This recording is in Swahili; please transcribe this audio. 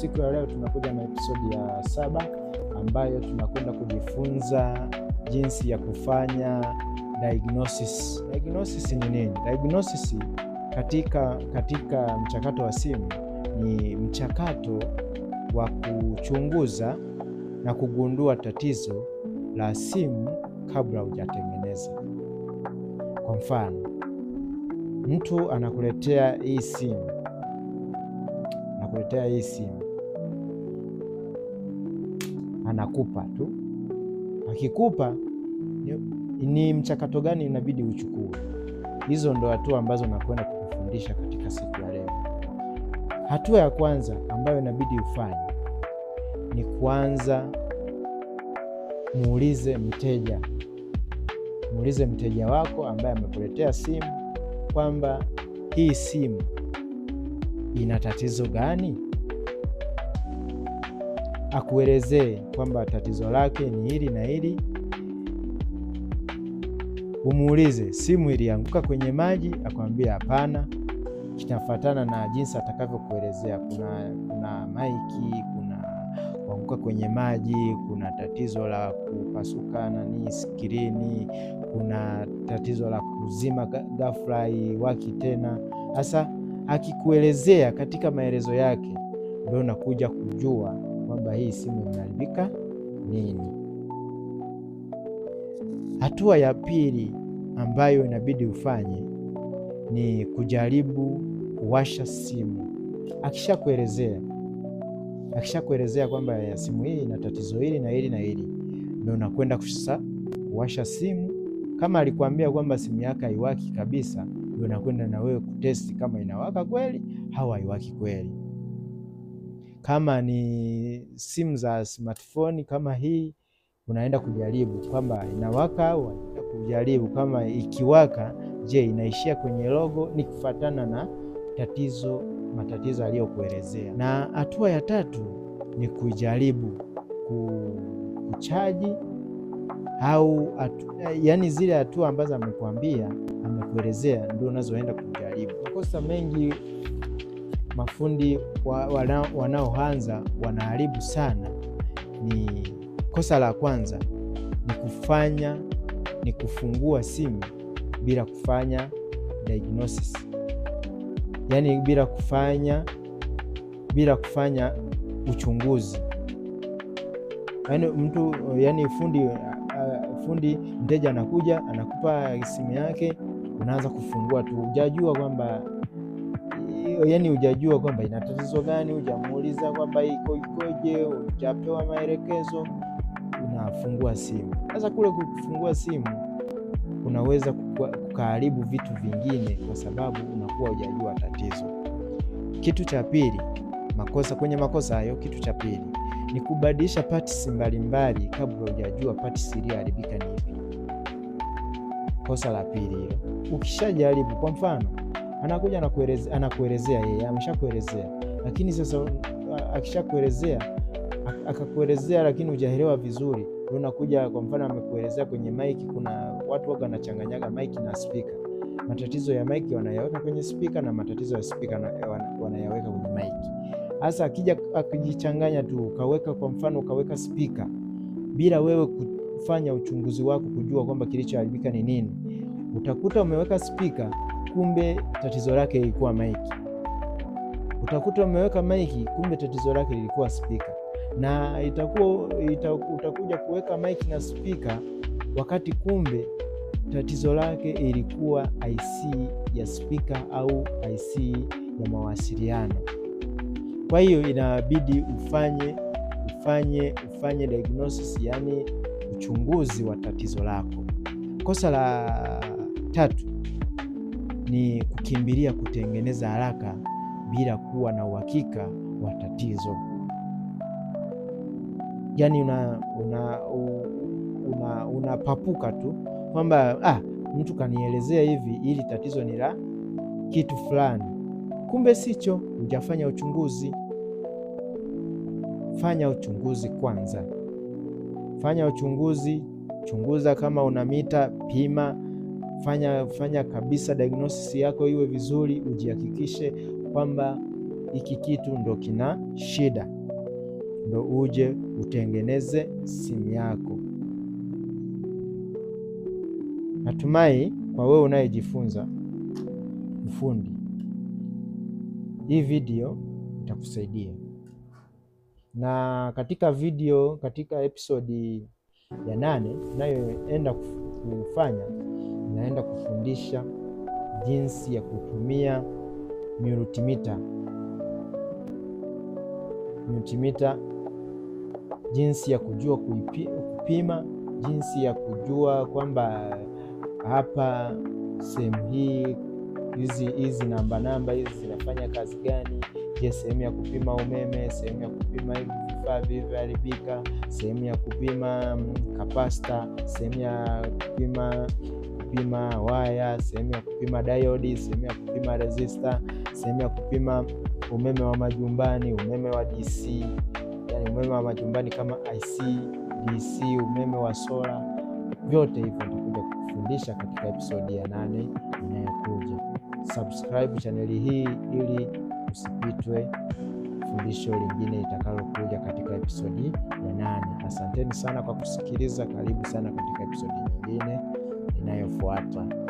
siku ya leo tunakuja na episodi ya 7 ambayo tunakwenda kujifunza jinsi ya kufanya diagnosis. Diagnosis ni nini? Diagnosis katika mchakato wa simu ni mchakato wa kuchunguza na kugundua tatizo la simu kabla hujatengeneza. Kwa mfano, mtu anakuletea hii simu, anakupa tu. Akikupa, ni mchakato gani inabidi uchukue? Hizo ndo hatua ambazo nakwenda kukufundisha katika siku ya leo. Hatua ya kwanza ambayo inabidi ufanye ni kwanza muulize mteja wako ambaye amekuletea simu kwamba hii simu ina tatizo gani. Akuelezee kwamba tatizo lake ni hili na hili. Umuulize, simu ilianguka kwenye maji? Akwambia hapana. Kitafuatana na jinsi atakavyokuelezea. Kuna maiki, kuna kuanguka kwenye maji, kuna tatizo la kupasuka skrini, kuna tatizo la kuzima ghafla iwaki tena. Sasa akikuelezea katika maelezo yake, ndio unakuja kujua kwamba hii simu imeharibika nini. Hatua ya pili ambayo inabidi ufanye ni kujaribu kuwasha simu. Akishakuelezea kwamba ya simu hii ina tatizo hili na hili na hili, ndio unakwenda kuwasha simu. Kama alikwambia kwamba simu yake haiwaki kabisa, ndio unakwenda na wewe kutesti kama inawaka kweli au haiwaki kweli. Kama ni simu za smartphone kama hii, unaenda kujaribu kwamba inawaka au unaenda kujaribu kama ikiwaka, je, inaishia kwenye logo, ni kufuatana na matatizo aliyokuelezea. Na hatua ya tatu ni kujaribu kuchaji au yani zile hatua ambazo amekuelezea ndio unazoenda kujaribu. Makosa mengi mafundi wanaoanza wanaharibu sana. Ni kosa la kwanza ni kufungua simu bila kufanya diagnosis, yani bila kufanya uchunguzi. Yani fundi mteja anakuja anakupa simu yake, unaanza kufungua tu, hujajua kwamba ina tatizo gani, hujamuuliza kwamba ikoje, hujapewa maelekezo, unafungua simu. Sasa kule kufungua simu unaweza kukaharibu vitu vingine kwa sababu unakuwa hujajua tatizo. Kitu cha pili, kwenye makosa hayo, kitu cha pili ni kubadilisha parts mbalimbali kabla hujajua parts iliyoharibika ni ipi. Kosa la pili hilo. Ukishajaribu, kwa mfano anakuja anakuelezea, yeye ameshakuelezea, lakini sasa akakuelezea lakini hujaelewa vizuri, ndio unakuja. Kwa mfano amekuelezea kwenye mic, kuna watu wanachanganyaga mic na speaker. Matatizo ya mic wanayaweka kwenye speaker na matatizo ya speaker wanayaweka kwenye mic. Sasa akijichanganya tu, ukaweka speaker bila wewe kufanya uchunguzi wako kujua kwamba kilichoharibika ni nini, utakuta umeweka speaker, kumbe tatizo lake ilikuwa mic. Utakuta umeweka mic, kumbe tatizo lake lilikuwa speaker. Na utakuja kuweka mic na speaker wakati kumbe tatizo lake ilikuwa IC ya speaker au IC ya mawasiliano. Kwa hiyo inabidi ufanye diagnosis, yani uchunguzi wa tatizo lako. Kosa la tatu ni kukimbilia kutengeneza haraka bila kuwa na uhakika wa tatizo. Yani unapapuka tu kwamba mtu kanielezea hivi, ili tatizo ni la kitu fulani, kumbe sicho. Hujafanya uchunguzi. Fanya uchunguzi kwanza. Chunguza kama una mita, pima, fanya kabisa diagnosis yako iwe vizuri, ujihakikishe kwamba hiki kitu ndo kina shida, ndo uje utengeneze simu yako. Natumai kwa wewe unayejifunza ufundi, hii video itakusaidia. Na katika episodi ya 8 inayoenda kufanya, inaenda kufundisha jinsi ya kutumia multimeter, jinsi ya kujua kupima, jinsi ya kujua kwamba hapa sehemu hii hizi namba hizi zinafanya kazi gani. Je, sehemu ya kupima umeme, sehemu ya kupima hivi vifaa vilivyoharibika, sehemu ya kupima capacitor, sehemu ya kupima waya, sehemu ya kupima diode, sehemu ya kupima resistor, sehemu ya kupima umeme wa majumbani, umeme wa DC, yani umeme wa majumbani kama IC, DC, umeme wa sola. Vyote hivyo nitakuja kufundisha katika episodi ya 8 inayokuja. Subscribe chaneli hii ili usipitwe fundisho lingine litakalokuja katika episodi ya 8. Asanteni sana kwa kusikiliza. Karibu sana katika episodi nyingine inayofuata.